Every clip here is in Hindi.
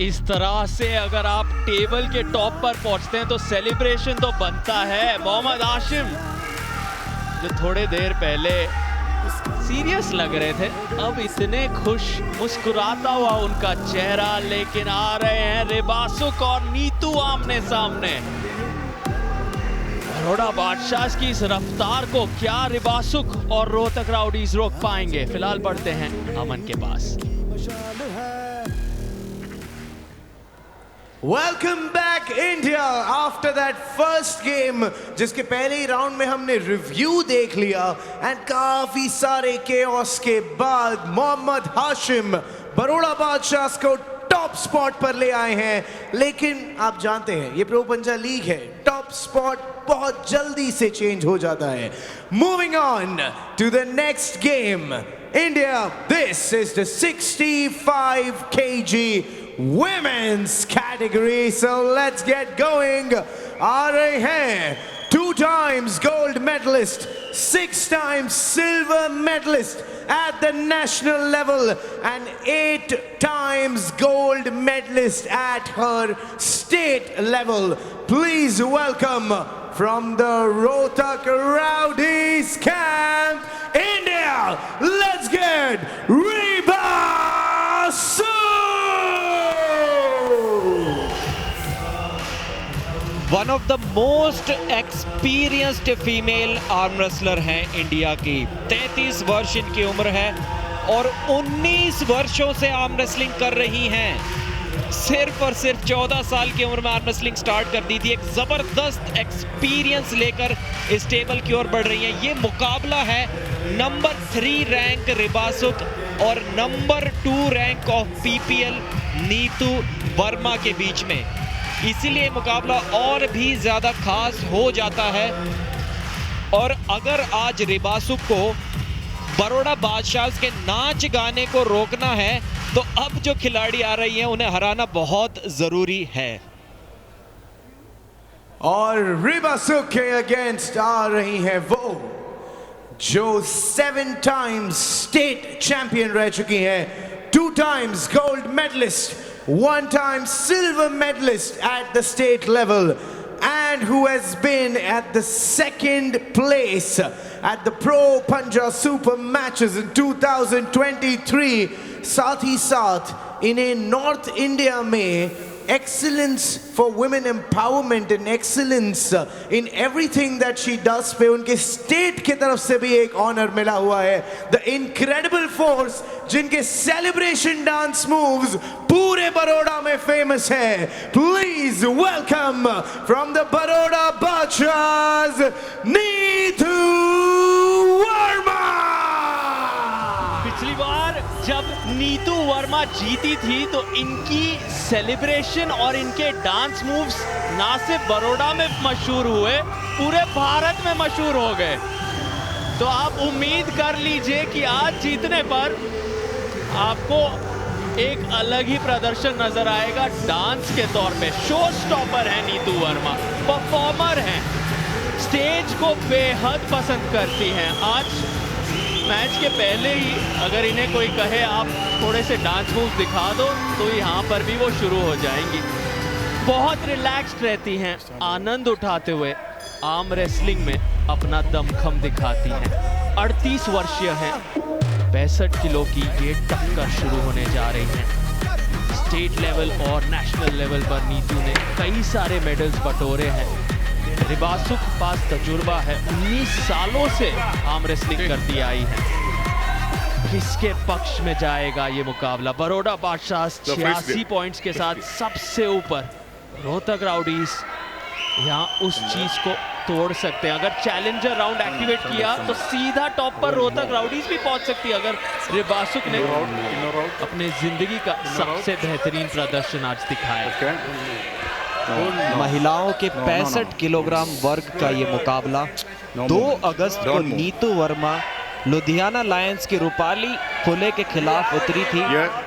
इस तरह से अगर आप टेबल के टॉप पर पहुंचते हैं तो सेलिब्रेशन तो बनता है। मोहम्मद हाशिम जो थोड़े देर पहले सीरियस लग रहे थे, अब इतने खुश, मुस्कुराता हुआ उनका चेहरा। लेकिन आ रहे हैं रिबासुक और नीतू आमने सामने। बड़ौदा बादशाह की इस रफ्तार को क्या रिबासुक और रोहतक राउडीज रोक पाएंगे? फिलहाल बढ़ते हैं अमन के पास। Welcome back India after that first game, जिसके पहले ही राउंड में हमने रिव्यू देख लिया एंड काफी सारे केओस के बाद मोहम्मद हाशिम बड़ौदा बादशाह को टॉप स्पॉट पर ले आए हैं। लेकिन आप जानते हैं ये प्रो पंजा लीग है, टॉप स्पॉट बहुत जल्दी से चेंज हो जाता है। Moving on to the next game, India, this is the 65 kg women's category, so let's get going. आ रहे हैं 2 times gold medalist, 6 times silver medalist at the national level and 8 times gold medalist at her state level. Please welcome from the Rohtak Rowdies camp, India, let's get Ribasu! One of the most experienced female arm wrestler हैं इंडिया की। 33 वर्ष इनकी उम्र है और 19 वर्षों से आर्म रेसलिंग कर रही हैं। सिर्फ और सिर्फ 14 साल की उम्र में आर्म रेसलिंग स्टार्ट कर दी थी। एक जबरदस्त एक्सपीरियंस लेकर इस टेबल की ओर बढ़ रही हैं। ये मुकाबला है नंबर 3 रैंक रिबासुक और number 2 rank of PPL Neetu Verma के बीच में। इसीलिए मुकाबला और भी ज्यादा खास हो जाता है। और अगर आज रिबासुक को बड़ौदा बादशाह के नाच गाने को रोकना है तो अब जो खिलाड़ी आ रही हैं उन्हें हराना बहुत जरूरी है। और रिबासुक के अगेंस्ट आ रही हैं वो जो 7 times स्टेट चैंपियन रह चुकी हैं, 2 times gold medallist, 1 time silver medalist at the state level, and who has been at the 2nd place at the Pro Punja Super Matches in 2023. साथ ही साथ इन्हें नॉर्थ इंडिया में excellence for women empowerment and excellence in everything that she does पे उनके स्टेट की तरफ से भी एक ऑनर मिला हुआ है। The incredible force, जिनके celebration dance moves पूरे बड़ौदा में फेमस है। Please welcome from the Baroda Badshahs, Neetu Verma. पिछली बार जब नीतू वर्मा जीती थी तो इनकी सेलिब्रेशन और इनके डांस मूव्स ना सिर्फ बड़ौदा में मशहूर हुए, पूरे भारत में मशहूर हो गए। तो आप उम्मीद कर लीजिए कि आज जीतने पर आपको एक अलग ही प्रदर्शन नजर आएगा डांस के तौर पे। शो स्टॉपर है नीतू वर्मा, परफॉर्मर हैं, स्टेज को बेहद पसंद करती हैं। आज मैच के पहले ही अगर इन्हें कोई कहे आप थोड़े से डांस मूव्स दिखा दो तो यहाँ पर भी वो शुरू हो जाएंगी। बहुत रिलैक्स्ड रहती हैं, आनंद उठाते हुए आर्म रेसलिंग में अपना दमखम दिखाती हैं। 38 वर्षीय हैं, 65 किलो की ये टक्कर शुरू होने जा रही है। स्टेट लेवल और नेशनल लेवल पर नीतू ने कई सारे मेडल्स बटोरे हैं। रिबासुक के पास तजुर्बा है, 19 सालों से आर्म रेसलिंग करती आई है। किसके पक्ष में जाएगा ये मुकाबला? बड़ौदा बादशाह 86 पॉइंट्स के साथ सबसे ऊपर, रोहतक राउडीज यहाँ उस चीज को तोड़ सकते हैं। अगर चैलेंजर राउंड एक्टिवेट किया तो सीधा टॉप पर रोहतक राउडीज भी पहुंच सकती है। अगर रिबासुक ने अपने जिंदगी का सबसे बेहतरीन प्रदर्शन आज दिखाया। महिलाओं के 65 किलोग्राम वर्ग का ये मुकाबला 2 अगस्त को नीतू वर्मा लुधियाना लायंस की रूपाली खुले के खिलाफ उतरी थी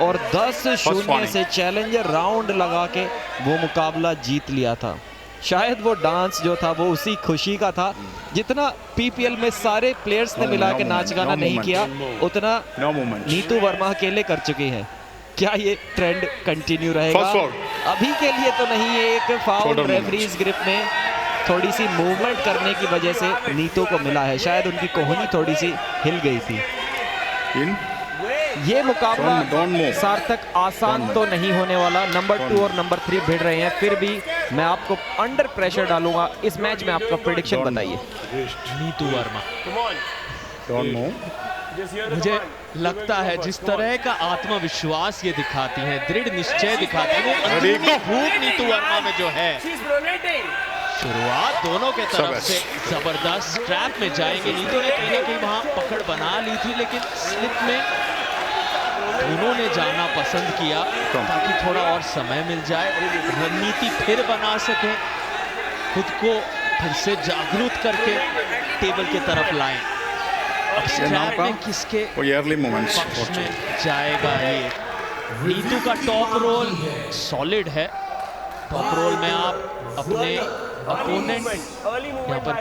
और 10-0 से चैलेंजर राउंड लगा के वो मुकाबला जीत लिया था। शायद वो डांस जो था वो उसी खुशी का था जितना पीपीएल में सारे प्लेयर्स ने मिला के नाच गाना नहीं किया, उतना नीतू वर्मा अकेले कर चुकी है। क्या ये ट्रेंड कंटिन्यू रहेगा? First foul. अभी के लिए तो नहीं, ये एक फाउल Shoulder रेफरीज ग्रिप में थोड़ी सी मूवमेंट करने की वजह से नीतू को मिला है, शायद उनकी कोहनी थोड़ी सी हिल गई थी। In. ये मुकाबला Don't move. सार्थक आसान तो नहीं होने वाला। नंबर 2 और नंबर 3 भिड़ रहे हैं, फिर भी मैं आपको अंडर प्रेशर डालूंगा इस मैच में। आपका प्रेडिक्शन बताइए। Neetu Verma, Don't move. मुझे लगता है जिस तरह का आत्मविश्वास ये दिखाती हैं, दृढ़ निश्चय दिखाती है, वो अंदरूनी भूख नीतू वर्मा में जो है। शुरुआत दोनों के तरफ से जबरदस्त, ट्रैप में जाएंगे। नीतू ने कहीं ना कहीं वहां पकड़ बना ली थी, लेकिन स्लिप में दोनों ने जाना पसंद किया ताकि थोड़ा और समय मिल जाए, रणनीति फिर बना सके, खुद को फिर से जागरूक करके टेबल की तरफ लाएं। अब स्ट्रैप में किसके early moments. पक्ष में जाएगा ये? नीतू का टॉप रोल सॉलिड है। टॉप रोल में आप अपने अपोनेंट यहाँ पर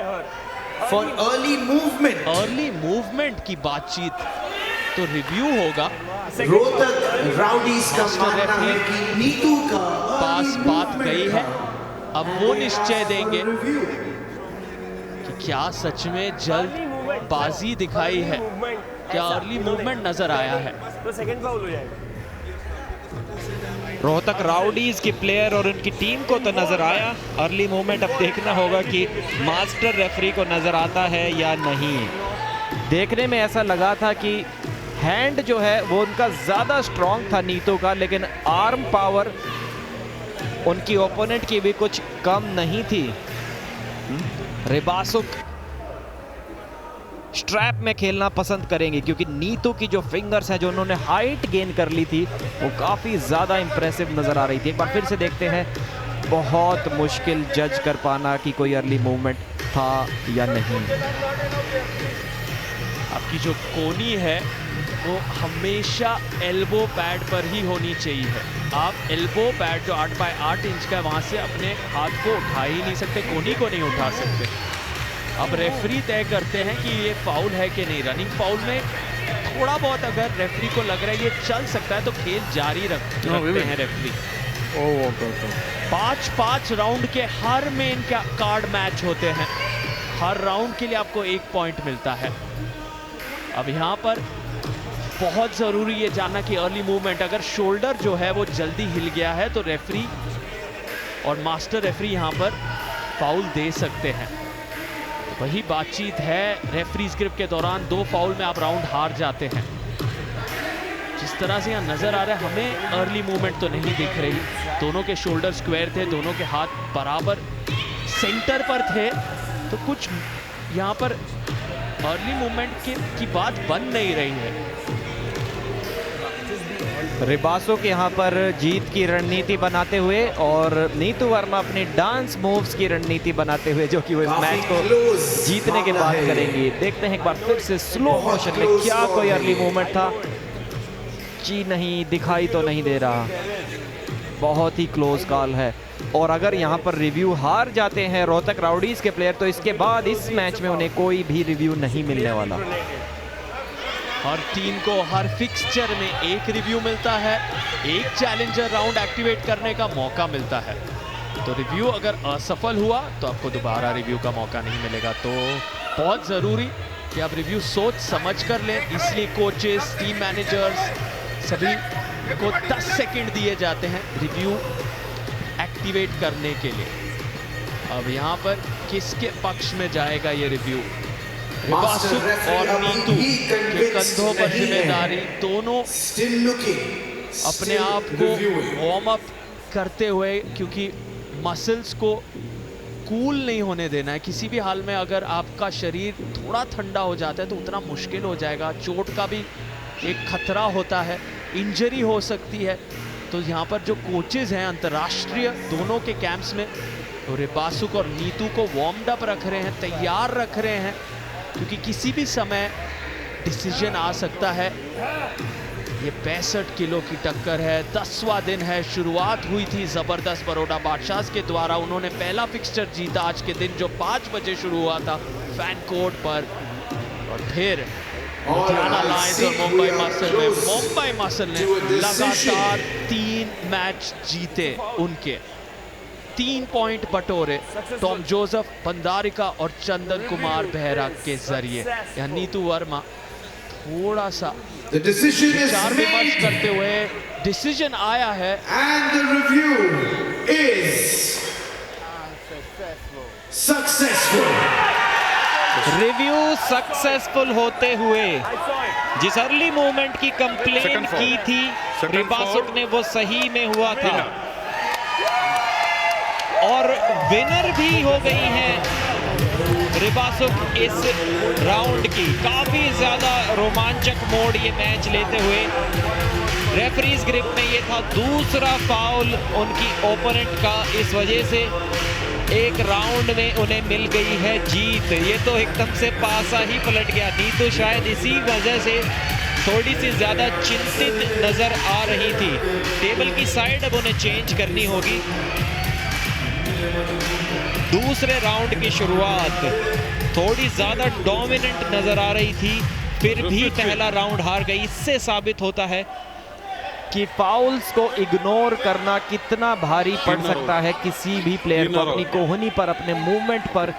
फॉर अर्ली मूवमेंट की बातचीत तो रिव्यू होगा। रोहतक राउडीज का मानना है कि नीतू का पास बात गई है, अब वो निश्चय देंगे कि क्या सच में जल्द बाजी दिखाई है, क्या अर्ली मूवमेंट नजर आया है। तो सेकंड फाउल हो जाएगा। रोहतक राउडीज के प्लेयर और उनकी टीम को तो नजर आया, अर्ली मूवमेंट अब देखना होगा कि मास्टर रेफरी को नजर आता है या नहीं। देखने में ऐसा लगा था कि हैंड जो है वो उनका ज़्यादा स्ट्रॉन्ग था नीतू का, लेकिन आर्म पावर उनकी ओपोनेंट की भी कुछ कम नहीं थी। रिबासुक स्ट्रैप में खेलना पसंद करेंगे क्योंकि नीतू की जो फिंगर्स हैं, जो उन्होंने हाइट गेन कर ली थी, वो काफ़ी ज़्यादा इंप्रेसिव नज़र आ रही थी। एक बार फिर से देखते हैं, बहुत मुश्किल जज कर पाना कि कोई अर्ली मूवमेंट था या नहीं। आपकी जो कोनी है वो हमेशा एल्बो पैड पर ही होनी चाहिए। आप एल्बो पैड जो 8 बाय 8 इंच का है, वहाँ से अपने हाथ को उठा ही नहीं सकते, कोनी को नहीं उठा सकते। अब रेफरी तय करते हैं कि ये फाउल है कि नहीं। रनिंग फाउल में थोड़ा बहुत अगर रेफरी को लग रहा है ये चल सकता है तो खेल जारी रखते हैं रेफरी। 5-5 राउंड के हर मेन कार्ड मैच होते हैं, हर राउंड के लिए आपको 1 पॉइंट मिलता है। अब यहाँ पर बहुत ज़रूरी ये जानना कि अर्ली मूवमेंट, अगर शोल्डर जो है वो जल्दी हिल गया है तो रेफरी और मास्टर रेफरी यहाँ पर फाउल दे सकते हैं। वही बातचीत है रेफरीज ग्रिप के दौरान, 2 फाउल में आप राउंड हार जाते हैं। जिस तरह से यहाँ नजर आ रहा है, हमें अर्ली मूवमेंट तो नहीं दिख रही। दोनों के शोल्डर स्क्वायर थे, दोनों के हाथ बराबर सेंटर पर थे, तो कुछ यहाँ पर अर्ली मूवमेंट की बात बन नहीं रही है। रिबासुक यहाँ पर जीत की रणनीति बनाते हुए और नीतू वर्मा अपनी डांस मूव्स की रणनीति बनाते हुए, जो कि वो इस मैच को जीतने के बाद करेंगी। देखते हैं एक बार फिर से स्लो मोशन में, क्या कोई अर्ली मूवमेंट था? जी नहीं, दिखाई तो नहीं दे रहा। बहुत ही क्लोज कॉल है, और अगर यहाँ पर रिव्यू हार जाते हैं रोहतक राउडीज के प्लेयर, तो इसके बाद इस मैच में उन्हें कोई भी रिव्यू नहीं मिलने वाला। हर टीम को हर फिक्सचर में 1 रिव्यू मिलता है, 1 चैलेंजर राउंड एक्टिवेट करने का मौका मिलता है। तो रिव्यू अगर असफल हुआ तो आपको दोबारा रिव्यू का मौका नहीं मिलेगा। तो बहुत ज़रूरी कि आप रिव्यू सोच समझ कर लें, इसलिए कोचेस, टीम मैनेजर्स सभी को 10 सेकंड दिए जाते हैं रिव्यू एक्टिवेट करने के लिए। अब यहाँ पर किसके पक्ष में जाएगा ये रिव्यू? रिबासुक और नीतू के कंधों पर जिम्मेदारी, दोनों अपने आप को वार्म अप करते हुए, क्योंकि मसल्स को कूल नहीं होने देना है। किसी भी हाल में अगर आपका शरीर थोड़ा ठंडा हो जाता है तो उतना मुश्किल हो जाएगा, चोट का भी एक खतरा होता है, इंजरी हो सकती है। तो यहाँ पर जो कोचेज हैं अंतर्राष्ट्रीय दोनों के कैंप्स में, तो रिबासुक और नीतू को वार्म्ड अप रख रहे हैं, तैयार रख रहे हैं, क्योंकि किसी भी समय डिसीजन आ सकता है। ये 65 किलो की टक्कर है, 10वां दिन है। शुरुआत हुई थी ज़बरदस्त बड़ौदा बादशाहs के द्वारा, उन्होंने पहला फिक्सचर जीता आज के दिन, जो 5 बजे शुरू हुआ था फैन कोर्ट पर, और फिर लुधियाना लायंस और मुंबई मसल ने लगातार 3 मैच जीते। उनके 3 पॉइंट बटोरे टॉम जोसेफ भंडारिका और चंदन कुमार बेहरा के जरिए। या नीतू वर्मा थोड़ा सा विचार विमर्श करते हुए डिसीजन आया है। And the review is successful. Review successful होते हुए जिस अर्ली मूवमेंट की कंप्लेन की थी रिबासुक ने, वो सही में हुआ था और विनर भी हो गई हैं रिबासुक इस राउंड की। काफी ज्यादा रोमांचक मोड़ ये मैच लेते हुए। रेफरीज ग्रिप में ये था दूसरा फाउल उनकी ओपोनेंट का, इस वजह से एक राउंड में उन्हें मिल गई है जीत। ये तो एकदम से पासा ही पलट गया। नीतू शायद इसी वजह से थोड़ी सी ज्यादा चिंतित नजर आ रही थी। टेबल की साइड अब उन्हें चेंज करनी होगी। दूसरे राउंड की शुरुआत थोड़ी ज्यादा डोमिनेंट नजर आ रही थी, फिर भी पहला राउंड हार गई। इससे साबित होता है कि फाउल्स को इग्नोर करना कितना भारी पड़ सकता है किसी भी प्लेयर को। अपनी कोहनी पर, अपने मूवमेंट पर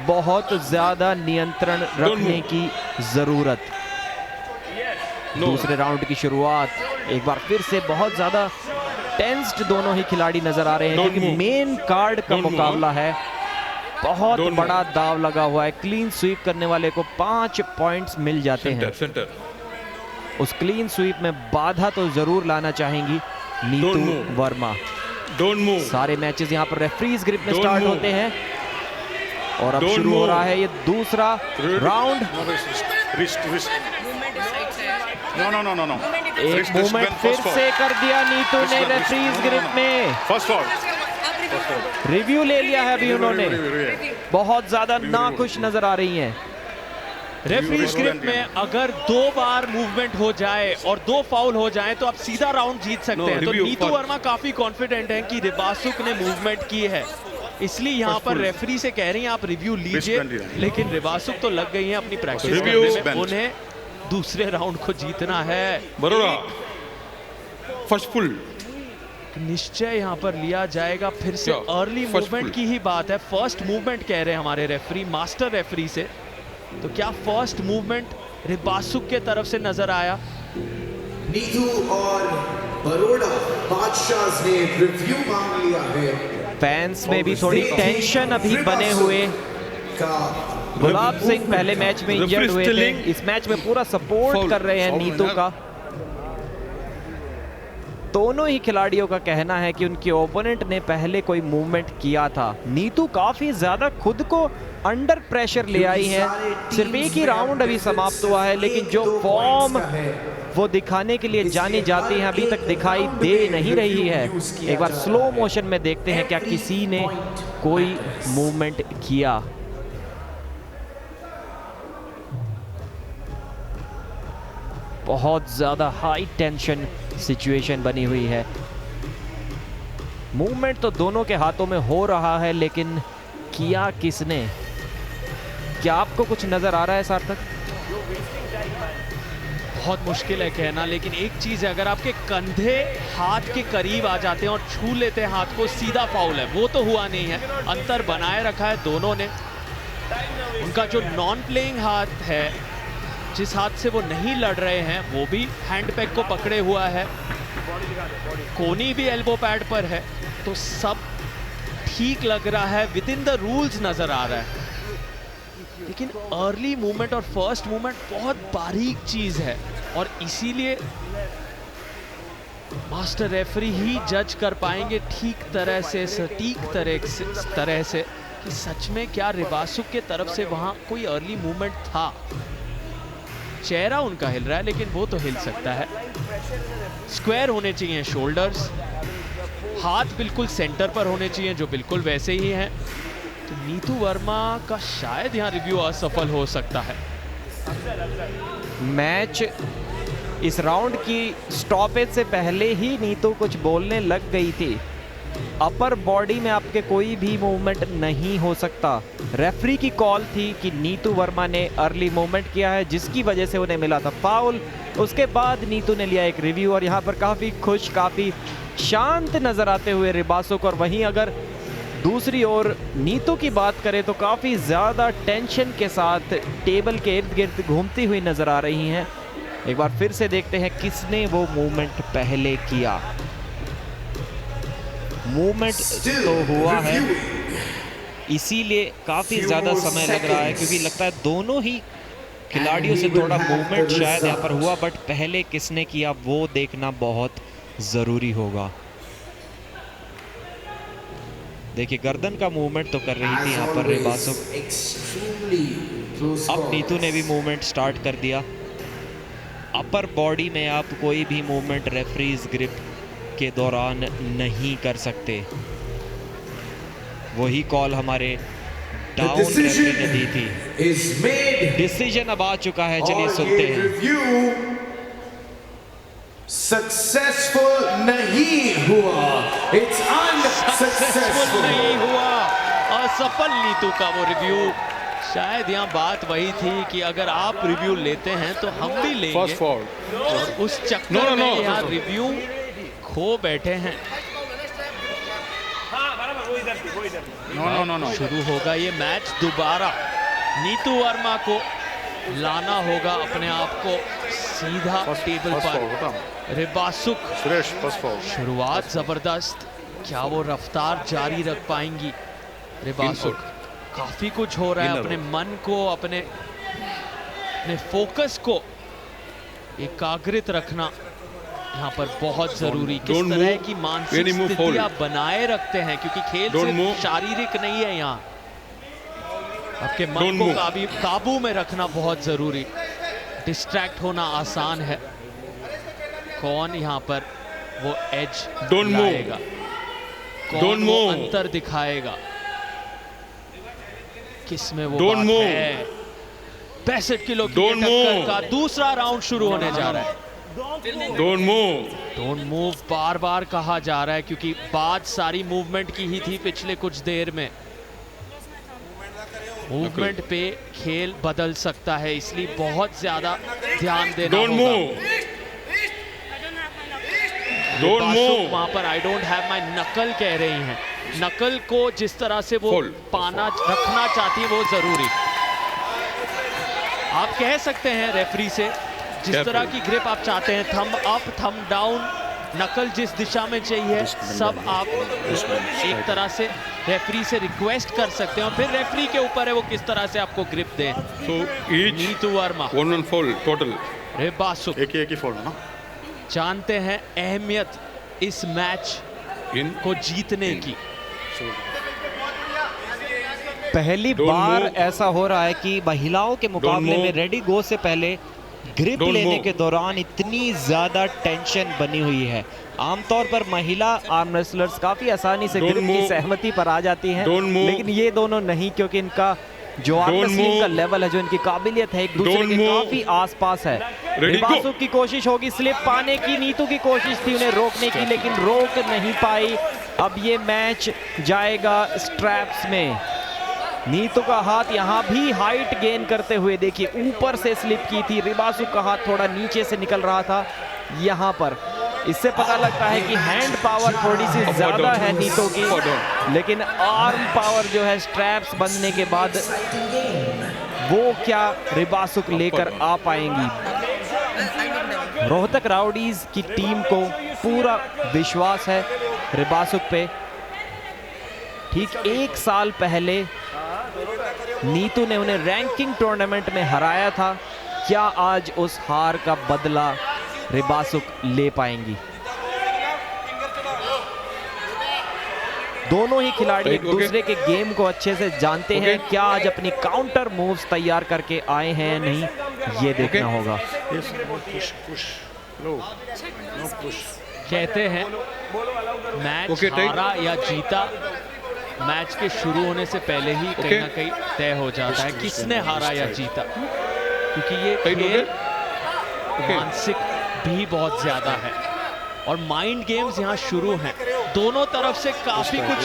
बहुत ज्यादा नियंत्रण रखने की जरूरत। दूसरे राउंड की शुरुआत एक बार फिर से बहुत ज्यादा टेंस्ड दोनों ही खिलाड़ी नजर आ रहे हैं, क्योंकि मेन कार्ड का मुकाबला है। बहुत बड़ा दाव लगा हुआ है। क्लीन स्वीप करने वाले को 5 पॉइंट्स मिल जाते हैं। उस क्लीन स्वीप में बाधा तो जरूर लाना चाहेंगी नीतू वर्मा। सारे मैचेस यहाँ पर रेफरीज ग्रिप में स्टार्ट होते हैं और अब शुरू हो रहा है ये दूसरा राउंड। एक मूवमेंट फिर से कर दिया नीतू ने रेफरीज ग्रिप में। रिव्यू ले लिया है अभी उन्होंने। बहुत ज्यादा नाखुश नजर आ रही हैं। रेफरीज ग्रिप में अगर 2 बार मूवमेंट हो जाए और 2 फाउल हो जाए तो आप सीधा राउंड जीत सकते हैं। तो नीतू वर्मा काफी कॉन्फिडेंट हैं कि रिबासुक ने मूवमेंट की है, इसलिए यहाँ पर रेफरी से कह रही हैं आप रिव्यू लीजिए। लेकिन रिबासुक तो लग गई हैं अपनी प्रैक्टिस करने में। उन्हें दूसरे राउंड को जीतना है। बरोड़ा फर्स्ट फुल निश्चय यहाँ पर लिया जाएगा। फिर से अर्ली मूवमेंट की ही बात है। फर्स्ट मूवमेंट कह रहे हैं हमारे रेफरी, मास्टर रेफरी से। तो क्या फर्स्ट मूवमेंट रिबासुक के तरफ से नजर आया? नीतू और बरोड़ा बादशाह ने रिव्यू मांग लिया है। फैंस में भी थोड़ी टेंशन अभी बने हुए। गुलाब सिंह पहले मैच में इंजर्ड हुए थे, इस मैच में पूरा सपोर्ट कर रहे हैं नीतू का। दोनों ही खिलाड़ियों का कहना है कि उनके ओपोनेंट ने पहले कोई मूवमेंट किया था। नीतू काफी ज्यादा खुद को अंडर प्रेशर ले आई है। सिर्फ एक ही राउंड अभी समाप्त हुआ है, लेकिन जो फॉर्म वो दिखाने के लिए जानी जाती है अभी तक दिखाई दे नहीं रही है। एक बार स्लो मोशन में देखते हैं क्या किसी ने कोई मूवमेंट किया। बहुत ज्यादा हाई टेंशन सिचुएशन बनी हुई है। मूवमेंट तो दोनों के हाथों में हो रहा है, लेकिन किया किसने? क्या आपको कुछ नजर आ रहा है सार्थक? बहुत मुश्किल है कहना, लेकिन एक चीज है, अगर आपके कंधे हाथ के करीब आ जाते हैं और छू लेते हैं हाथ को, सीधा फाउल है। वो तो हुआ नहीं है। अंतर बनाए रखा है दोनों ने। उनका जो नॉन प्लेइंग हाथ है, जिस हाथ से वो नहीं लड़ रहे हैं, वो भी हैंड पैक को पकड़े हुआ है। कोनी भी एल्बो पैड पर है। तो सब ठीक लग रहा है, विद इन द रूल्स नजर आ रहा है। लेकिन अर्ली मूवमेंट और फर्स्ट मूवमेंट बहुत बारीक चीज है, और इसीलिए मास्टर रेफरी ही जज कर पाएंगे ठीक तरह से, सटीक तरह से कि सच में क्या रिबासुक के तरफ से वहां कोई अर्ली मूवमेंट था। चेहरा उनका हिल रहा है, लेकिन वो तो हिल सकता है। स्क्वायर होने चाहिए शोल्डर्स, हाथ बिल्कुल सेंटर पर होने चाहिए, जो बिल्कुल वैसे ही हैं। तो नीतू वर्मा का शायद यहाँ रिव्यू असफल हो सकता है। मैच इस राउंड की स्टॉपेज से पहले ही नीतू कुछ बोलने लग गई थी। अपर बॉडी में आपके कोई भी मूवमेंट नहीं हो सकता। रेफरी की कॉल थी कि नीतू वर्मा ने अर्ली मूवमेंट किया है, जिसकी वजह से उन्हें मिला था फाउल। उसके बाद नीतू ने लिया एक रिव्यू और यहाँ पर काफ़ी खुश, काफ़ी शांत नज़र आते हुए रिबासुक। और वहीं अगर दूसरी ओर नीतू की बात करें तो काफ़ी ज़्यादा टेंशन के साथ टेबल के इर्द गिर्द घूमती हुई नज़र आ रही हैं। एक बार फिर से देखते हैं किसने वो मूवमेंट पहले किया। मूवमेंट तो हुआ है, इसीलिए काफ़ी ज़्यादा समय लग रहा है, क्योंकि लगता है दोनों ही खिलाड़ियों से थोड़ा मूवमेंट शायद यहाँ पर हुआ, बट पहले किसने किया वो देखना बहुत ज़रूरी होगा। देखिए गर्दन का मूवमेंट तो कर रही थी यहाँ पर रिबासुक। अब नीतू ने भी मूवमेंट स्टार्ट कर दिया। अपर बॉडी में आप कोई भी मूवमेंट रेफरीज ग्रिप के दौरान नहीं कर सकते। वही कॉल हमारे डाउन रेफरी ने दी थी। डिसीजन अब आ चुका है, चलिए सुनते हैं। सक्सेसफुल नहीं हुआ, इट्स अनसक्सेसफुल नहीं हुआ, असफल नीतू का वो रिव्यू। शायद यहाँ बात वही थी कि अगर आप रिव्यू लेते हैं तो हम भी लेंगे, और उस चक्कर में यहाँ रिव्यू खो बैठे हैं। नो। शुरू होगा ये मैच दोबारा। नीतू वर्मा को लाना होगा अपने आप को सीधा टेबल पर। रिबासुक शुरुआत जबरदस्त, क्या वो रफ्तार जारी रख पाएंगी रिबासुक? काफी कुछ हो रहा है, अपने मन को, अपने फोकस को एकाग्रित रखना यहाँ पर बहुत जरूरी। किस तरह की मानसिक स्थितियां बनाए रखते हैं, क्योंकि खेल सिर्फ शारीरिक नहीं है, यहाँ आपके मन को काबू में रखना बहुत जरूरी। डिस्ट्रैक्ट होना आसान है, कौन यहाँ पर वो एज लाएगा, कौन वो अंतर दिखाएगा, किसमें वो बात है। 65 किलो की टक्कर का दूसरा राउंड शुरू होने जा रहा है। डोंट मूव बार बार कहा जा रहा है, क्योंकि बात सारी मूवमेंट की ही थी पिछले कुछ देर में। मूवमेंट पे खेल बदल सकता है, इसलिए बहुत ज्यादा ध्यान देना होगा। वहां पर आई डोंट हैव माय नकल कह रही हैं। नकल को जिस तरह से वो पाना रखना चाहती है वो जरूरी। आप कह सकते हैं रेफरी से जिस तरह की ग्रिप आप चाहते हैं, थंब अप, थंब डाउन, नकल जिस दिशा में चाहिए, सब आप एक तरह से रेफरी से रिक्वेस्ट कर सकते हैं, और फिर रेफरी के ऊपर है वो किस तरह से आपको ग्रिप दे। नीतू वर्मा 1 फॉल टोटल, रिबासुक एक ही फॉल ना। जानते हैं अहमियत इस मैच को जीतने की। पहली बार ऐसा हो रहा है कि महिलाओं के मुकाबले में रेडी गो से पहले ग्रिप लेने के दौरान इतनी ज्यादा टेंशन बनी हुई है। आमतौर पर महिला आर्म रेसलर्स काफी आसानी से ग्रिप की सहमति पर आ जाती हैं, लेकिन ये दोनों नहीं, क्योंकि इनका जो आर्म रेसलिंग का लेवल है, जो इनकी काबिलियत है, एक दूसरे के काफी आसपास है। रिबासुक की कोशिश होगी स्लिप पाने की, नीतू की कोशिश थी उन्हें रोकने की, लेकिन रोक नहीं पाई। अब ये मैच जाएगा स्ट्रैप्स में। नीतू का हाथ यहाँ भी हाइट गेन करते हुए देखिए ऊपर से स्लिप की थी, रिबासुक का हाथ थोड़ा नीचे से निकल रहा था यहाँ पर। इससे पता लगता है कि हैंड पावर थोड़ी सी ज्यादा है नीतू की, लेकिन आर्म पावर जो है स्ट्रैप्स बंधने के बाद वो क्या रिबासुक लेकर आ पाएंगी। रोहतक राउडीज की टीम को पूरा विश्वास है रिबासुक पे। ठीक 1 साल पहले नीतू ने उन्हें रैंकिंग टूर्नामेंट में हराया था। क्या आज उस हार का बदला रिबासुक ले पाएंगी? दोनों ही खिलाड़ी एक दूसरे के गेम को अच्छे से जानते हैं। क्या आज अपनी काउंटर मूव्स तैयार करके आए हैं नहीं, ये देखना होगा। कहते हैं मैच हारा या जीता मैच के शुरू होने से पहले ही कहीं ना कहीं तय हो जाता है किसने हारा या जीता, क्योंकि ये खेल मानसिक भी बहुत ज्यादा है और माइंड गेम्स यहाँ शुरू हैं। दोनों तरफ से काफी कुछ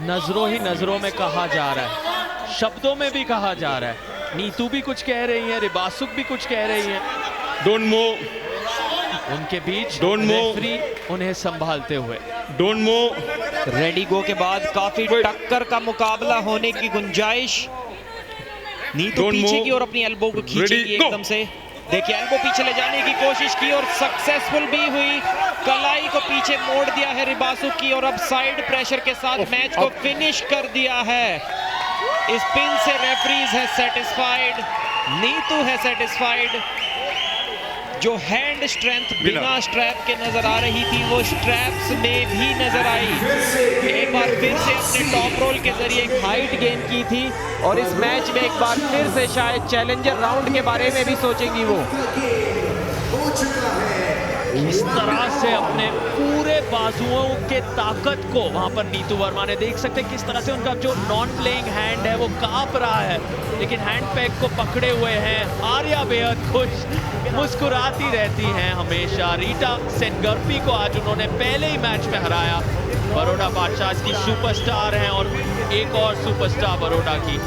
नजरों ही नजरों में कहा जा रहा है, शब्दों में भी कहा जा रहा है। नीतू भी कुछ कह रही है, रिबासुक भी कुछ कह रही है। Don't move. उनके बीच Don't move. रेफरी उन्हें संभालते हुए। Don't move. रेडी गो के बाद काफी टक्कर का मुकाबला होने की गुंजाइश। नीतू Don't पीछे move. की ओर अपनी एल्बो को खींचेगी Ready, go. एकदम से। देखिए एल्बो पीछे ले जाने की कोशिश की और सक्सेसफुल भी हुई। कलाई को पीछे मोड़ दिया है रिबासुक की और अब साइड प्रेशर के साथ मैच को फिनिश कर दिया है। इस पिन से रेफरीज है सेटिस्फाइड, नीतू है सेटिस्फाइड। जो हैंड स्ट्रेंथ बिना स्ट्रैप के नजर आ रही थी वो स्ट्रैप्स में भी नजर आई। एक बार फिर से अपने टॉप रोल के जरिए एक हाइट गेन की थी और इस मैच में एक बार फिर से शायद चैलेंजर राउंड के बारे में भी सोचेंगी वो। इस तरह से अपने पूरे बाजुओं के ताकत को वहां पर नीतू वर्मा ने देख सकते हैं किस तरह से उनका जो नॉन प्लेइंग हैंड है वो कांप रहा है, लेकिन हैंड पैक को पकड़े हुए हैं। आर्या बेहद खुश, मुस्कुराती रहती हैं हमेशा। रीटा सेनगर्पी को आज उन्होंने पहले ही मैच में हराया। बड़ौदा बादशाह की सुपरस्टार हैं और एक और सुपरस्टार बड़ौदा की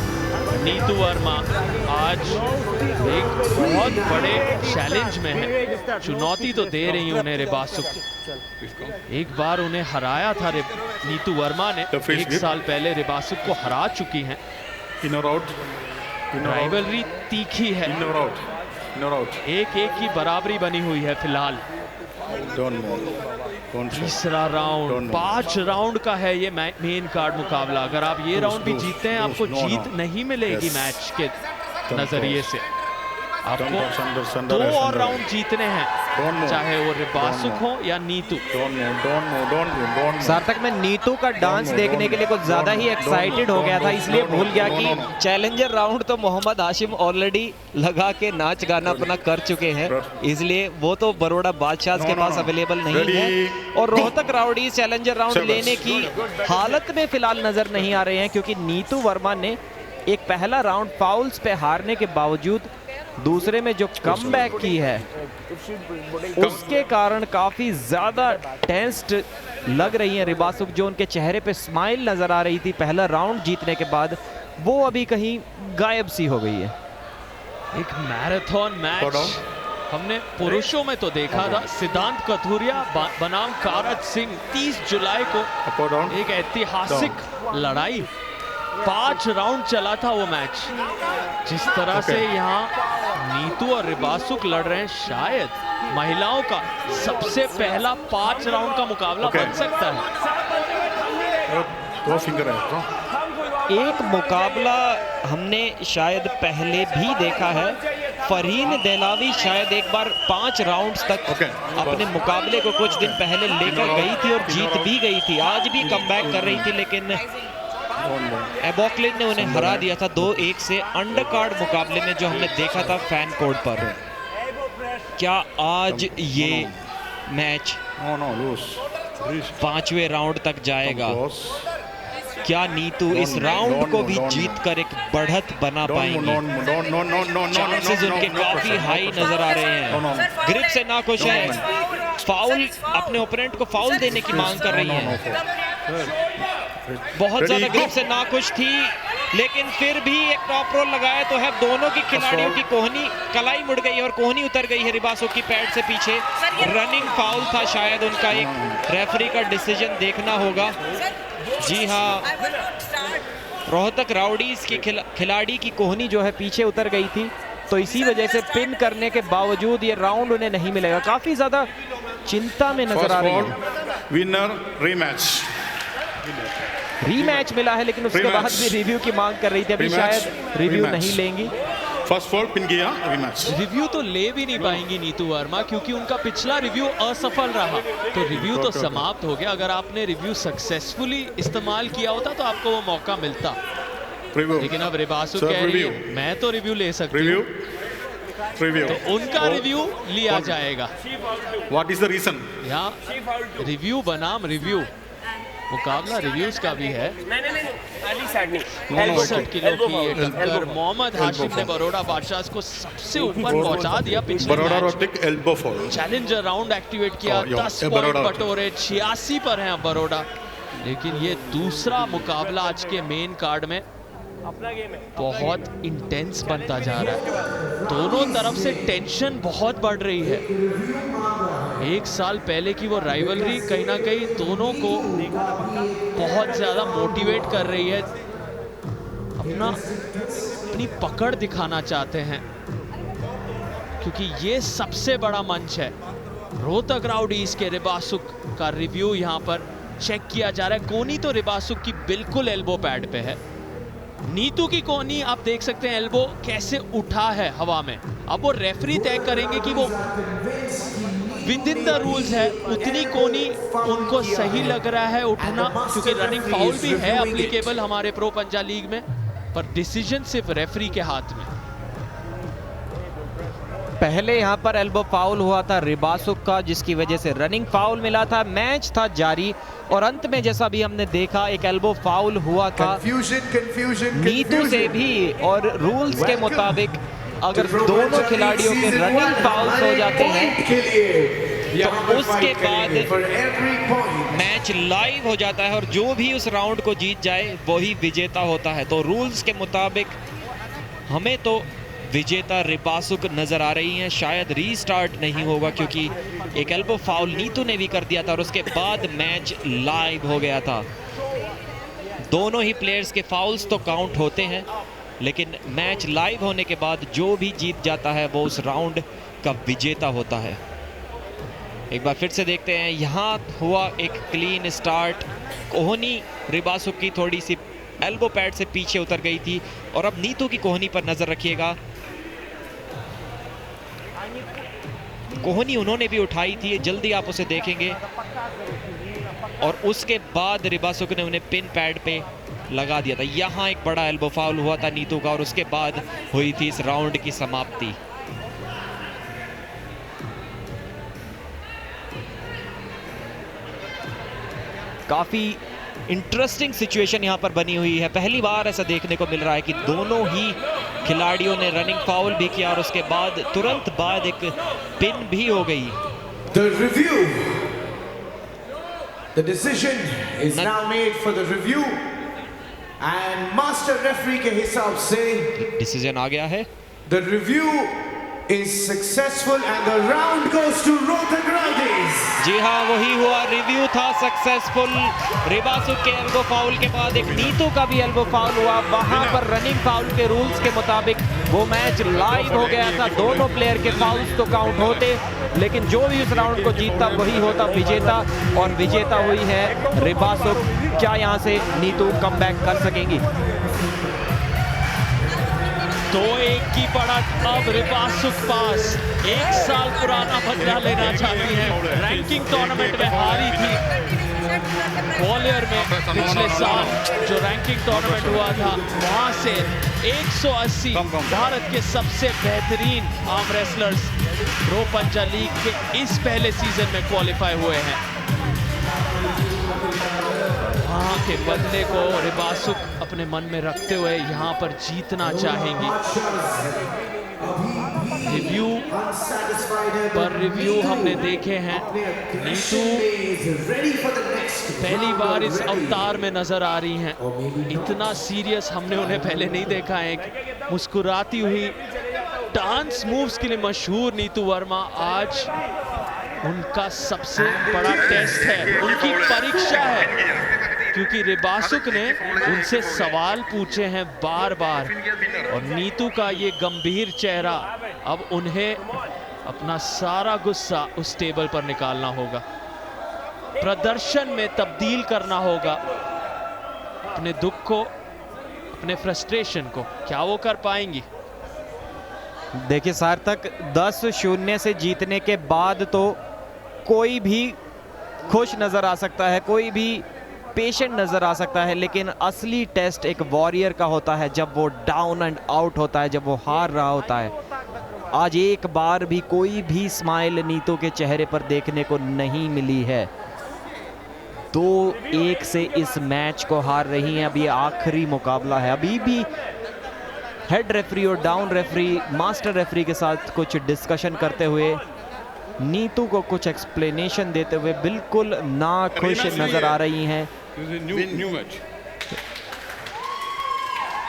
नीतू वर्मा आज एक बहुत बड़े चैलेंज में है। चुनौती तो दे रही हैं उन्हें रिबासुक। एक बार उन्हें हराया था नीतू वर्मा ने, एक साल पहले रिबासुक को हरा चुकी हैं। In or out. राइवलरी तीखी है, In or out. In or out. एक एक की बराबरी बनी हुई है फिलहाल। Don't move. Don't show. तीसरा राउंड, 5 राउंड का है ये मेन कार्ड मुकाबला। अगर आप ये राउंड भी जीतते हैं आपको जीत नहीं मिलेगी मैच के नजरिए से। आपको 2 और राउंड जीतने हैं, चाहे वो रिबासुक हो या Neetu. Don't move. Don't move. Don't move. Don't move. सार्थक में नीतू का डांस देखने के लिए कुछ ज्यादा ही एक्साइटेड हो गया था, इसलिए भूल गया कि चैलेंजर राउंड तो मोहम्मद हाशिम ऑलरेडी लगा के नाच गाना अपना कर चुके हैं, इसलिए वो तो बड़ौदा बादशाह के पास अवेलेबल नहीं है। और रोहतक राउडी चैलेंजर राउंड लेने की हालत में फिलहाल नजर नहीं आ रहे हैं, क्योंकि नीतू वर्मा ने एक पहला राउंड फाउल्स पे हारने के बावजूद दूसरे में जो कमबैक की है उसके कारण काफी ज्यादा टेंस्ड लग रही है रिबासुक। जो उनके चेहरे पे स्माइल नजर आ रही थी पहला राउंड जीतने के बाद, वो अभी कहीं गायब सी हो गई है। एक मैराथन मैच हमने पुरुषों में तो देखा था। सिद्धांत कथुरिया बनाम कारत सिंह 30 जुलाई को एक ऐतिहासिक लड़ाई, 5 राउंड चला था वो मैच। जिस तरह से यहाँ नीतू और रिबासुक लड़ रहे हैं, शायद महिलाओं का सबसे पहला 5 राउंड का मुकाबला बन सकता है। दो फिंगर है। एक मुकाबला हमने शायद पहले भी देखा है, फरहीन देलावी शायद एक बार 5 राउंड्स तक अपने मुकाबले को कुछ दिन पहले लेकर गई थी और जीत भी गई थी। आज भी कमबैक कर रही थी, लेकिन एबॉकलिन ने उन्हें हरा दिया था 2-1 से अंडरकार्ड मुकाबले में जो हमने देखा था फैन कोड पर। क्या आज ये मैच 5वें राउंड तक जाएगा? क्या नीतू इस राउंड को भी जीतकर एक बढ़त बना पाएंगी? चांसेस उनके काफी हाई नजर आ रहे हैं। ग्रिप से नाखुश है, फाउल अपने ओपोनेंट को फाउल देने की मांग कर रही हैं। बहुत ज्यादा ग्रिप से नाखुश थी, लेकिन फिर भी एक टॉप रोल लगाया तो है। दोनों की खिलाड़ियों की कोहनी, कलाई मुड़ गई है और कोहनी उतर गई है रिबासुक की पैड से पीछे। रनिंग फाउल था शायद उनका, एक रेफरी का डिसीजन देखना होगा। जी हाँ, रोहतक राउडीज की खिलाड़ी की कोहनी जो है पीछे उतर गई थी, तो इसी वजह से पिन करने के बावजूद ये राउंड उन्हें नहीं मिलेगा। काफी ज्यादा चिंता में नजर आ रही है। विनर रीमैच मिला है, लेकिन उसके बाद भी रिव्यू की मांग कर रही थी। अभी शायद रिव्यू नहीं लेंगी। फर्स्ट फॉल पिन किया, रीमैच। रिव्यू तो ले भी नहीं पाएंगी नीतू वर्मा, क्योंकि उनका पिछला रिव्यू असफल रहा, तो रिव्यू तो समाप्त हो गया। अगर आपने रिव्यू सक्सेसफुली इस्तेमाल किया होता तो आपको वो मौका मिलता, लेकिन अब रिबासुक कह रही है मैं तो रिव्यू ले सकती हूँ, तो उनका रिव्यू लिया जाएगा। What is the reason? यहाँ रिव्यू बनाम रिव्यू, मुकाबला रिव्यूज का भी है। नहीं साइड नहीं 65 किलो की ये टक्कर। मोहम्मद हाशिम ने बरोड़ा बादशाह को सबसे ऊपर पहुंचा दिया पिछले Baroda match. Rotic elbow fall. Challenger round activate किया। Oh, yeah. 10 Baroda point Rotic. बटोरे। 86 पर हैं अब बरोड़ा। लेकिन ये दूसरा मुकाबला आज के मेन कार्ड में बहुत इंटेंस बनता जा रहा है। दोनों तरफ से टेंशन बहुत बढ़ रही है। एक साल पहले की वो राइवलरी कहीं ना कहीं दोनों को बहुत ज्यादा मोटिवेट कर रही है। अपनी पकड़ दिखाना चाहते हैं क्योंकि ये सबसे बड़ा मंच है। रोहतक राउडीज के रिबासुक का रिव्यू यहाँ पर चेक किया जा रहा है। कोनी तो रिबासुक की बिल्कुल एल्बो पैड पे है। नीतू की कोनी आप देख सकते हैं एल्बो कैसे उठा है हवा में। अब वो रेफरी तय करेंगे कि वो विद इन द रूल्स है उतनी कोनी उनको सही लग रहा है उठना, क्योंकि रनिंग फाउल भी है एप्लीकेबल हमारे प्रो पंजा लीग में, पर डिसीजन सिर्फ रेफरी के हाथ में। पहले यहाँ पर एल्बो फाउल हुआ था रिबासुक का, जिसकी वजह से रनिंग फाउल मिला था। मैच था जारी और अंत में जैसा भी हमने देखा एक एल्बो फाउल हुआ था नीतू से भी। और रूल्स के मुताबिक अगर दोनों खिलाड़ियों के रनिंग फाउल्स हो जाते हैं तो उसके बाद मैच लाइव हो जाता है और जो भी उस राउंड को जीत जाए वही विजेता होता है। तो रूल्स के मुताबिक हमें तो विजेता रिबासुक नजर आ रही हैं। शायद रीस्टार्ट नहीं होगा क्योंकि एक एल्बो फाउल नीतू ने भी कर दिया था और उसके बाद मैच लाइव हो गया था। दोनों ही प्लेयर्स के फाउल्स तो काउंट होते हैं, लेकिन मैच लाइव होने के बाद जो भी जीत जाता है वो उस राउंड का विजेता होता है। एक बार फिर से देखते हैं, यहाँ हुआ एक क्लीन स्टार्ट। कोहनी रिबासुक की थोड़ी सी एल्बो पैड से पीछे उतर गई थी और अब नीतू की कोहनी पर नजर रखिएगा। कोहनी उन्होंने भी उठाई थी, जल्दी आप उसे देखेंगे। और उसके बाद रिबासुक ने उन्हें पिन पैड पे लगा दिया था। यहाँ एक बड़ा एल्बो फाउल हुआ था नीतू का और उसके बाद हुई थी इस राउंड की समाप्ति। काफी इंटरेस्टिंग सिचुएशन यहाँ पर बनी हुई है। पहली बार ऐसा देखने को मिल रहा है कि दोनों ही खिलाड़ियों ने रनिंग फाउल भी किया और उसके बाद तुरंत बाद एक पिन भी हो गई। The review, the decision is now made for the review and master referee के हिसाब से डिसीजन आ गया है। the review is successful and the round goes to Rohtak Rowdies. जी हाँ, वही हुआ, रिव्यू था सक्सेसफुल। रिबासुक के एल्बो फाउल के बाद एक नीतू का भी एल्बो फाउल हुआ। वहां पर रनिंग फाउल के रूल्स के मुताबिक वो मैच लाइव हो गया था। दोनों प्लेयर के फाउल्स तो काउंट होते, लेकिन जो भी उस राउंड को जीतता वही होता विजेता, और विजेता हुई है रिबासुक। क्या यहाँ से नीतू कमबैक कर सकेंगी? 2-1 की बढ़त अब रिबासुक पास। 1 साल पुराना बदला लेना चाहती है। रैंकिंग टूर्नामेंट में हारी थी ग्वालियर में पिछले साल, जो रैंकिंग टूर्नामेंट हुआ था वहां से 180 भारत के सबसे बेहतरीन आर्म रेसलर्स प्रो पंजा लीग के इस पहले सीजन में क्वालिफाई हुए हैं। वहां के बदले को रिबासुक अपने मन में रखते हुए यहाँ पर जीतना चाहेंगी। रिव्यू पर रिव्यू हमने देखे हैं। नीतू पहली बार इस अवतार में नजर आ रही हैं। इतना सीरियस हमने उन्हें पहले नहीं देखा है। एक मुस्कुराती हुई, डांस मूव्स के लिए मशहूर नीतू वर्मा आज उनका सबसे बड़ा टेस्ट है, उनकी परीक्षा है, क्योंकि रिबासुक ने उनसे सवाल पूछे हैं बार बार और नीतू का ये गंभीर चेहरा, अब उन्हें अपना सारा गुस्सा उस टेबल पर निकालना होगा, प्रदर्शन में तब्दील करना होगा, अपने दुख को, अपने फ्रस्ट्रेशन को। क्या वो कर पाएंगी? देखिए सार्थक, 10-0 से जीतने के बाद तो कोई भी खुश नजर आ सकता है, कोई भी पेशेंट नजर आ सकता है, लेकिन असली टेस्ट एक वॉरियर का होता है जब वो डाउन एंड आउट होता है, जब वो हार रहा होता है। आज एक बार भी कोई भी स्माइल नीतू के चेहरे पर देखने को नहीं मिली है। 2-1 से इस मैच को हार रही हैं। अभी आखिरी मुकाबला है, अभी भी हेड रेफरी और डाउन रेफरी मास्टर रेफरी के साथ कुछ डिस्कशन करते हुए, नीतू को कुछ एक्सप्लेनेशन देते हुए बिल्कुल ना खुश नजर आ रही हैं। New match.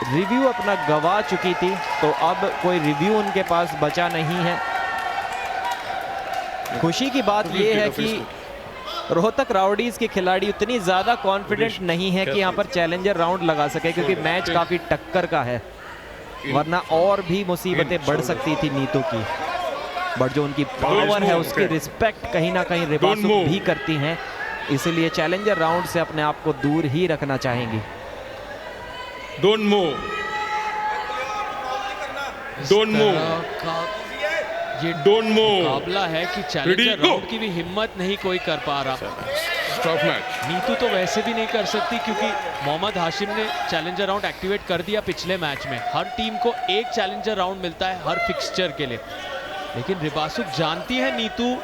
रिव्यू अपना गवा चुकी थी, तो अब कोई रिव्यू उनके पास बचा नहीं है। खुशी की बात यह है कि रोहतक राउडीज के खिलाड़ी उतनी ज्यादा कॉन्फिडेंट नहीं है कि यहाँ पर चैलेंजर राउंड लगा सके, क्योंकि मैच काफी टक्कर का है, वरना और भी मुसीबतें बढ़ सकती थी नीतू की। बट जो उनकी पावर है उसकी रिस्पेक्ट कहीं ना कहीं रिबासुक भी करती हैं, इसलिए चैलेंजर राउंड से अपने आप को दूर ही रखना चाहेंगी। Don't move. Don't move. ये Don't move. मुकाबला है कि चैलेंजर Ready, go. राउंड की भी हिम्मत नहीं कोई कर पा रहा। Stop match. नीतू तो वैसे भी नहीं कर सकती, क्योंकि मोहम्मद हाशिम ने चैलेंजर राउंड एक्टिवेट कर दिया पिछले मैच में। हर टीम को एक चैलेंजर राउंड मिलता है हर फिक्सचर के लिए, लेकिन रिबासुक जानती है नीतू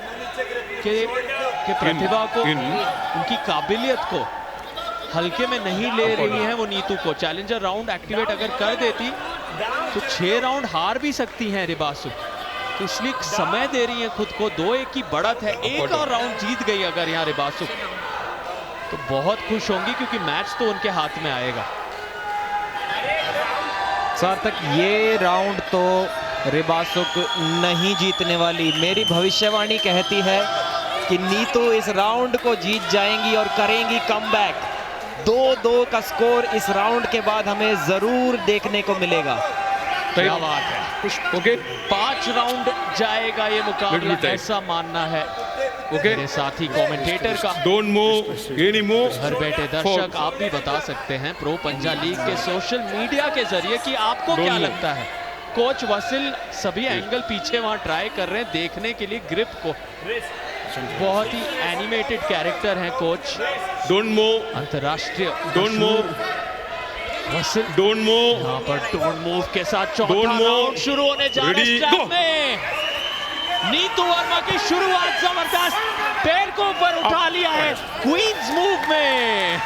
के प्रतिभा को, उनकी काबिलियत को हल्के में नहीं ले रही है वो नीतू को। चैलेंजर राउंड एक्टिवेट अगर कर देती तो 6 राउंड हार भी सकती हैं रिबासुक, तो इसलिए समय दे रही है खुद को। 2-1 की बढ़त है, एक और राउंड जीत गई अगर यहाँ रिबासुक तो बहुत खुश होंगी, क्योंकि मैच तो उनके हाथ में आएगा। सार्थक, ये राउंड तो रिबासुक नहीं जीतने वाली। मेरी भविष्यवाणी कहती है कि नीतू इस राउंड को जीत जाएंगी और करेंगी कमबैक। 2-2 का स्कोर इस राउंड के बाद हमें जरूर देखने को मिलेगा। क्या बात है। Okay. 5 राउंड जाएगा ये मुकाबला, ऐसा मानना है मेरे साथी कमेंटेटर का। Don't move. Any move. घर बैठे दर्शक आप भी बता सकते हैं प्रो पंजा लीग के सोशल मीडिया के जरिए कि आपको क्या लगता है। कोच वसील सभी एंगल पीछे वहां ट्राई कर रहे हैं देखने के लिए ग्रिप को। बहुत ही एनिमेटेड कैरेक्टर हैं कोच। Don't move. अंतरराष्ट्रीय Don't move. Wasil Don't move. यहाँ पर डोंट मूव के साथ चौथा Don't move. राउंड शुरू होने जा रहा है। Ready, start go. में नीतू वर्मा की शुरुआत जबरदस्त, पैर को ऊपर उठा लिया है क्वींस मूव में।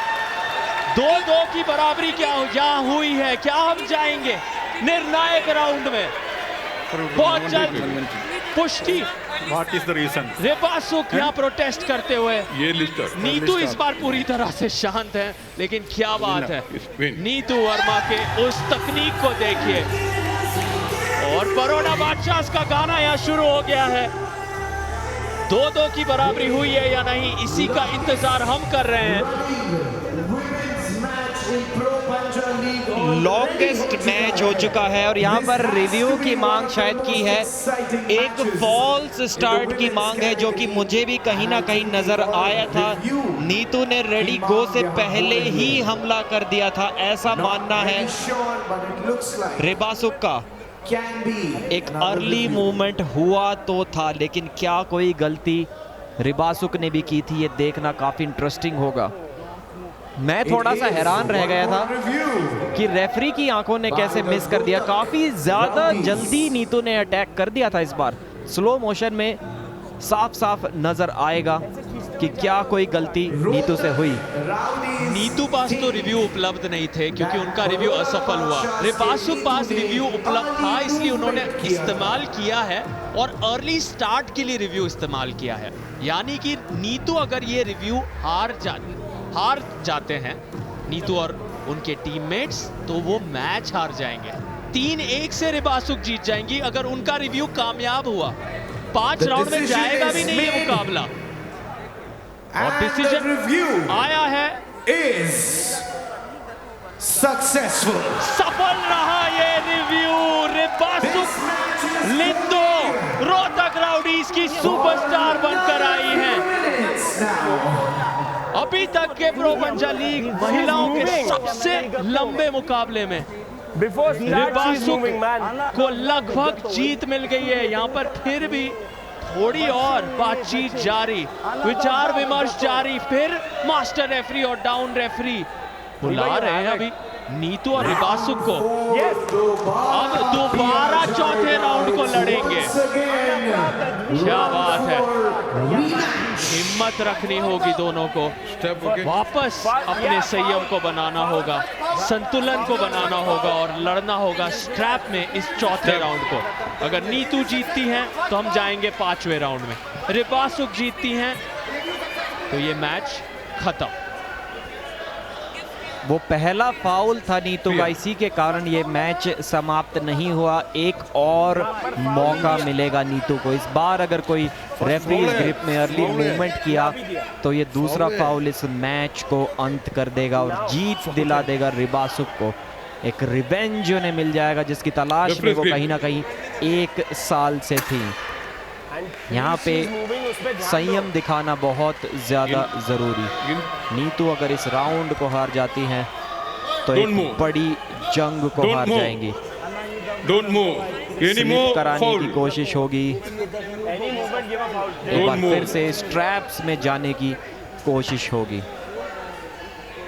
2-2 की बराबरी क्या यहाँ हुई है, क्या हम जाएंगे निर्णायक राउंड में? बहुत जल्द पुष्टि। What is the reason? रिबासुक यहाँ प्रोटेस्ट करते हुए। ये लिस्ट नीतू इस बार पूरी तरह से शांत है, लेकिन क्या बात है, Win. नीतू वर्मा के उस तकनीक को देखिए। और बरोड़ा बादशाह का गाना यहाँ शुरू हो गया है। 2-2 की बराबरी हुई है या नहीं, इसी का इंतजार हम कर रहे हैं। लॉन्गेस्ट मैच हो चुका है और यहाँ पर रिव्यू की मांग शायद की है। एक फॉल्स स्टार्ट की मांग है, जो कि मुझे भी कहीं ना कहीं नजर आया था। नीतू ने रेडी गो से पहले ही हमला कर दिया था, ऐसा मानना है रिबासुक का। एक अर्ली मूवमेंट हुआ तो था, लेकिन क्या कोई गलती रिबासुक ने भी की थी, ये देखना काफी इंटरेस्टिंग होगा। मैं थोड़ा सा हैरान रह गया था कि रेफरी की आंखों ने कैसे मिस कर दिया। काफी ज्यादा जल्दी नीतू ने अटैक कर दिया था। इस बार स्लो मोशन में साफ साफ नजर आएगा कि क्या कोई गलती नीतू से हुई। नीतू पास तो रिव्यू उपलब्ध नहीं थे, क्योंकि उनका रिव्यू असफल हुआ। रिबासुक पास रिव्यू उपलब्ध था, इसलिए उन्होंने इस्तेमाल किया है और अर्ली स्टार्ट के लिए रिव्यू इस्तेमाल किया है। यानी कि नीतू अगर ये रिव्यू हार जाते हैं नीतू और उनके टीममेट्स, तो वो मैच हार जाएंगे। 3-1 से रिबासुक जीत जाएंगी अगर उनका रिव्यू कामयाब हुआ। 5 राउंड में जाएगा भी नहीं ये मुकाबला। और डिसीजन आया है सक्सेसफुल। सफल रहा ये रिव्यू। रिबासुक लिंदो रोहतक राउडीज की सुपरस्टार बनकर आई हैं। अभी तक के प्रो पंजा लीग महिलाओं के सबसे लंबे मुकाबले में रिबासुक को लगभग जीत मिल गई है। यहाँ पर फिर भी थोड़ी और बातचीत जारी, विचार विमर्श जारी। फिर मास्टर रेफरी और डाउन रेफरी बुला रहे हैं अभी नीतू और रिबासुक को। अब दोबारा चौथे राउंड को लड़ेंगे। क्या बात है, हिम्मत रखनी होगी दोनों को, वापस अपने संयम को बनाना होगा, संतुलन को बनाना होगा और लड़ना होगा स्ट्रैप में इस चौथे राउंड को। अगर नीतू जीतती हैं तो हम जाएंगे 5वें राउंड में, रिबासुक जीतती हैं तो ये मैच खत्म। वो पहला फाउल था नीतू का, इसी के कारण ये मैच समाप्त नहीं हुआ। एक और मौका मिलेगा नीतू को। इस बार अगर कोई रेफरी इस ग्रिप में अर्ली मूवमेंट किया तो ये दूसरा फाउल इस मैच को अंत कर देगा और जीत दिला देगा रिबासुक को। एक रिवेंज उन्हें मिल जाएगा जिसकी तलाश में वो कहीं ना कहीं 1 साल से थी। यहाँ पे संयम दिखाना बहुत ज्यादा जरूरी। नीतू अगर इस राउंड को हार जाती हैं तो एक बड़ी जंग को हार जाएंगी। स्लिप कराने की कोशिश होगी, एक बार फिर से स्ट्रैप्स में जाने की कोशिश होगी।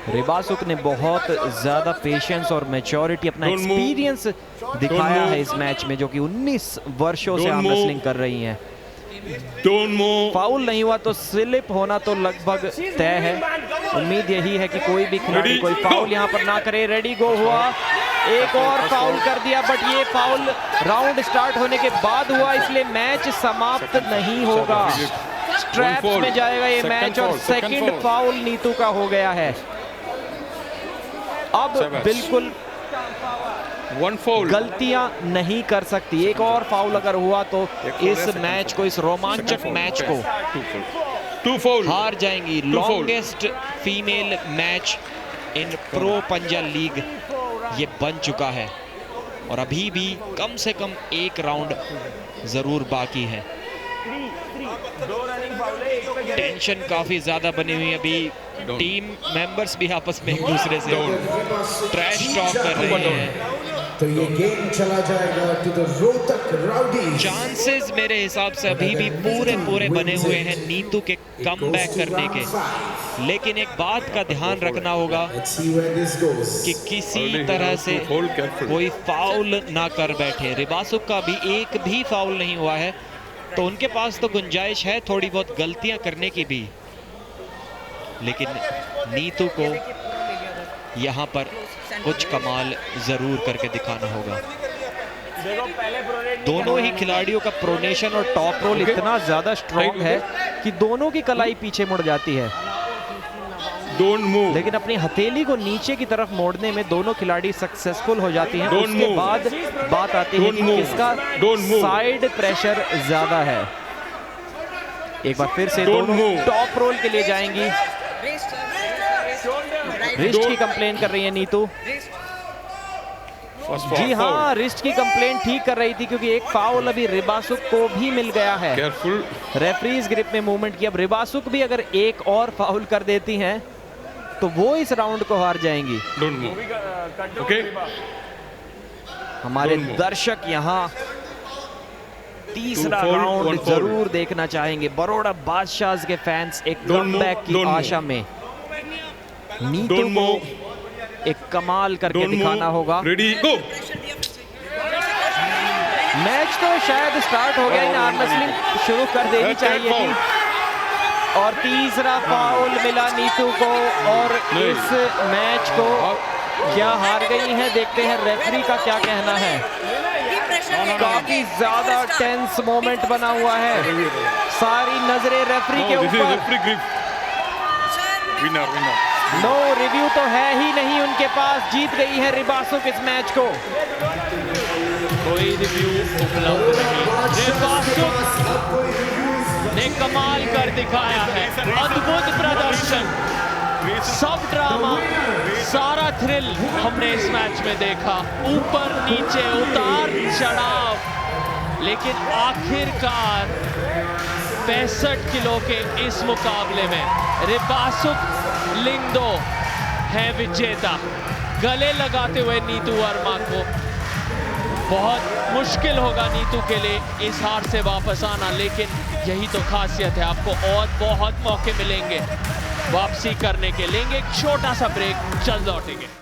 रिबासुक ने बहुत ज्यादा पेशेंस और मैच्योरिटी, अपना एक्सपीरियंस दिखाया है इस मैच में, जो कि 19 वर्षों से आर्म रेसलिंग कर रही हैं। फाउल नहीं हुआ तो स्लिप होना तो लगभग तय है। उम्मीद यही है कि कोई भी खिलाड़ी कोई फाउल यहाँ पर ना करे। रेडी गो हुआ, एक और फाउल कर दिया, बट ये फाउल राउंड स्टार्ट होने के बाद हुआ, इसलिए मैच समाप्त नहीं होगा। स्ट्रैप्स में जाएगा ये मैच और सेकंड फाउल नीतू का हो गया है। अब बिल्कुल गलतियां नहीं कर सकती। एक और फाउल अगर हुआ तो इस मैच को, इस रोमांचक मैच को हार जाएंगी। Longest female match in pro पंजा लीग ये बन चुका है और अभी भी कम से कम एक राउंड जरूर बाकी है। टेंशन काफी ज्यादा बनी हुई है। अभी टीम मेंबर्स भी आपस में एक दूसरे से ट्रैश टॉक कर रहे हैं। तो ये गेम चला जाएगा to the Rohtak Rowdies. Chances मेरे हिसाब से अभी भी पूरे बने हुए हैं नीतू के कमबैक करने के, लेकिन एक बात का ध्यान रखना होगा कि किसी तरह से कोई फाउल ना कर बैठे। रिबासुक का भी एक भी फाउल नहीं हुआ है तो उनके पास तो गुंजाइश है थोड़ी बहुत गलतियां करने की भी, लेकिन नीतू को यहाँ पर कुछ कमाल जरूर करके दिखाना होगा। दोनों ही खिलाड़ियों का प्रोनेशन और टॉप रोल इतना ज्यादा स्ट्रॉन्ग है कि दोनों की कलाई पीछे मुड़ जाती है, लेकिन अपनी हथेली को नीचे की तरफ मोड़ने में दोनों खिलाड़ी सक्सेसफुल हो जाती हैं। उसके बाद बात आती है कि किसका साइड प्रेशर ज्यादा है। एक बार फिर से दोनों टॉप रोल के लिए जाएंगी। रिस्ट की कंप्लेन कर रही है नीतू। जी हाँ, रिस्ट की कंप्लेन ठीक कर रही थी क्योंकि एक फाउल अभी रिबासुक को भी मिल गया है। रेफरीज ग्रिप में मूवमेंट किया। अब रिबासुक भी अगर एक और फाउल कर देती हैं तो वो इस राउंड को हार जाएंगी। हमारे दर्शक यहाँ तीसरा राउंड जरूर देखना चाहेंगे। बड़ौदा बादशाह के फैंस एक कमबैक की आशा में। नीतू को एक कमाल करके दिखाना होगा। मैच तो शायद स्टार्ट हो गया, आर्म रेसलिंग शुरू कर देनी चाहिए थी। और तीसरा फाउल मिला नीतू को और इस मैच को क्या हार गई है। देखते हैं रेफरी का क्या कहना है। काफी ज्यादा टेंस मोमेंट बना हुआ है, सारी नजरें रेफरी के ऊपर। नो रिव्यू तो है ही नहीं उनके पास। जीत गई है रिबासुक इस मैच को। कोई रिव्यू उपलब्ध नहीं। रिबासुक ने कमाल कर दिखाया है, अद्भुत प्रदर्शन, सब ड्रामा, सारा थ्रिल हमने इस मैच में देखा। ऊपर नीचे उतार चढ़ाव, लेकिन आखिरकार 65 किलो के इस मुकाबले में रिबासुक लिंगदो है विजेता। गले लगाते हुए नीतू वर्मा को बहुत मुश्किल होगा नीतू के लिए इस हार से वापस आना, लेकिन यही तो खासियत है, आपको और बहुत मौके मिलेंगे वापसी करने के। लेंगे एक छोटा सा ब्रेक, जल्द लौटेंगे।